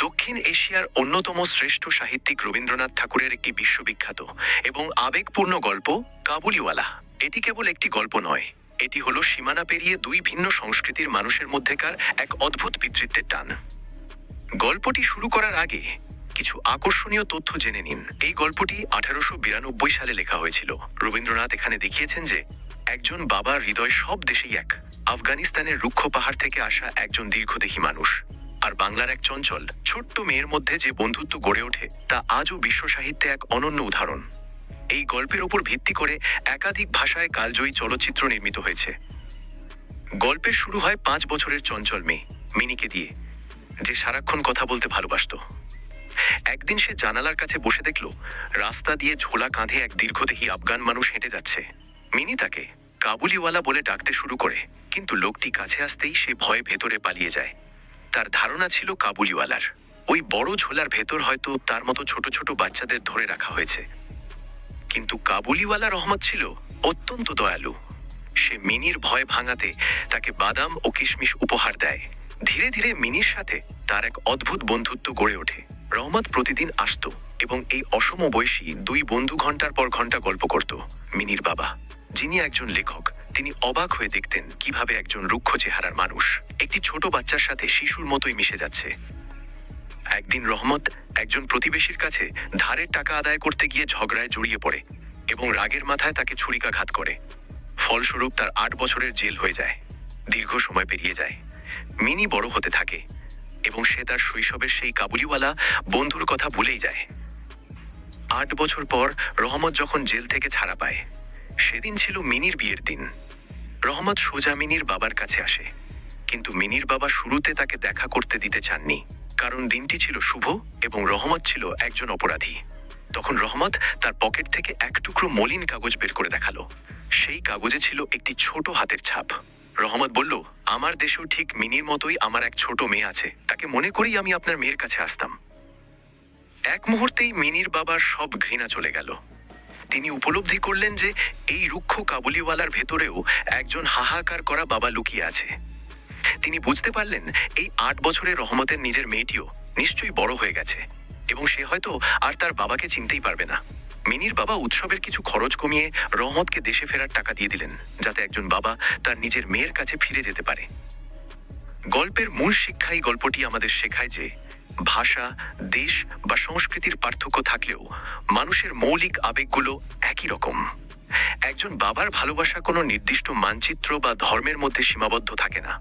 দক্ষিণ এশিয়ার অন্যতম শ্রেষ্ঠ সাহিত্যিক রবীন্দ্রনাথ ঠাকুরের একটি বিশ্ববিখ্যাত এবং আবেগপূর্ণ গল্প কাবুলিওয়ালা। এটি কেবল একটি গল্প নয়, এটি হলো সীমানা পেরিয়ে দুই ভিন্ন সংস্কৃতির মানুষের মধ্যেকার এক অদ্ভুত পিতৃত্বের টান। গল্পটি শুরু করার আগে কিছু আকর্ষণীয় তথ্য জেনে নিন। এই গল্পটি 1892 সালে লেখা হয়েছিল। রবীন্দ্রনাথ এখানে দেখিয়েছেন যে একজন বাবার হৃদয় সব দেশেই এক। আফগানিস্তানের রুক্ষ পাহাড় থেকে আসা একজন দীর্ঘদেহী মানুষ আর বাংলার এক চঞ্চল ছোট্ট মেয়ের মধ্যে যে বন্ধুত্ব গড়ে ওঠে তা আজও বিশ্ব সাহিত্যে এক অনন্য উদাহরণ। এই গল্পের উপর ভিত্তি করে একাধিক ভাষায় কালজয়ী চলচ্চিত্র নির্মিত হয়েছে। গল্পের শুরু হয় 5 বছরের চঞ্চল মেয়ে মিনিকে দিয়ে, যে সারাক্ষণ কথা বলতে ভালোবাসতো। একদিন সে জানালার কাছে বসে দেখল রাস্তা দিয়ে ঝোলা কাঁধে এক দীর্ঘদেহী আফগান মানুষ হেঁটে যাচ্ছে। মিনি তাকে কাবুলিওয়ালা বলে ডাকতে শুরু করে, কিন্তু লোকটি কাছে আসতেই সে ভয়ে ভেতরে পালিয়ে যায়। তার ধারণা ছিল কাবুলিওয়ালার ওই বড় ঝোলার ভেতর হয়তো তার মতো ছোট ছোট বাচ্চাদের ধরে রাখা হয়েছে। কিন্তু কাবুলিওয়ালা রহমত ছিল অত্যন্ত দয়ালু। সে মিনির ভয় ভাঙাতে তাকে বাদাম ও কিশমিশ উপহার দেয়। ধীরে ধীরে মিনির সাথে তার এক অদ্ভুত বন্ধুত্ব গড়ে ওঠে। রহমত প্রতিদিন আসতো এবং এই অসম বয়সী দুই বন্ধু ঘন্টার পর ঘন্টা গল্প করত। মিনির বাবা, যিনি একজন লেখক, তিনি অবাক হয়ে দেখতেন কিভাবে একজন রুক্ষ চেহারার মানুষ একটি ছোট বাচ্চার সাথে শিশুর মতোই মিশে যাচ্ছে। একদিন রহমত একজন প্রতিবেশীর কাছে ধারের টাকা আদায় করতে গিয়ে ঝগড়ায় জড়িয়ে পড়ে এবং রাগের মাথায় তাকে ছুরিকাঘাত করে। ফলস্বরূপ তার 8 বছরের জেল হয়ে যায়। দীর্ঘ সময় পেরিয়ে যায়, মিনি বড় হতে থাকে এবং সে তার শৈশবের সেই কাবুলিওয়ালা বন্ধুর কথা ভুলেই যায়। 8 বছর পর রহমত যখন জেল থেকে ছাড়া পায়, সেদিন ছিল মিনির বিয়ের দিন। রহমত সোজা মিনির বাবার কাছে আসে, কিন্তু মিনির বাবা শুরুতে তাকে দেখা করতে দিতে চাননি, কারণ দিনটি ছিল শুভ এবং রহমত ছিল একজন অপরাধী। তখন রহমত তার পকেট থেকে এক টুকরো মলিন কাগজ বের করে দেখালো। সেই কাগজে ছিল একটি ছোট হাতের ছাপ। রহমত বলল, আমার দেশেও ঠিক মিনির মতোই আমার এক ছোট মেয়ে আছে, তাকে মনে করেই আমি আপনার মেয়ের কাছে আসতাম। এক মুহূর্তেই মিনির বাবার সব ঘৃণা চলে গেল। তিনি উপলব্ধি করলেন যে এই রুক্ষ কাবুলিওয়ালার ভেতরেও একজন হাহাকার করা বাবা লুকিয়ে আছে। তিনি বুঝতে পারলেন এই 8 বছরের রহমতের নিজের মেয়েটিও নিশ্চয়ই বড় হয়ে গেছে এবং সে হয়তো আর তার বাবাকে চিনতেই পারবে না। মিনির বাবা উৎসবের কিছু খরচ কমিয়ে রহমতকে দেশে ফেরার টাকা দিয়ে দিলেন, যাতে একজন বাবা তার নিজের মেয়ের কাছে ফিরে যেতে পারে। গল্পের মূল শিক্ষাই গল্পটি আমাদের শেখায় যে ভাষা, দেশ বা সংস্কৃতির পার্থক্য থাকলেও মানুষের মৌলিক আবেগগুলো একই রকম। একজন বাবার ভালোবাসা কোনো নির্দিষ্ট মানচিত্র বা ধর্মের মধ্যে সীমাবদ্ধ থাকে না।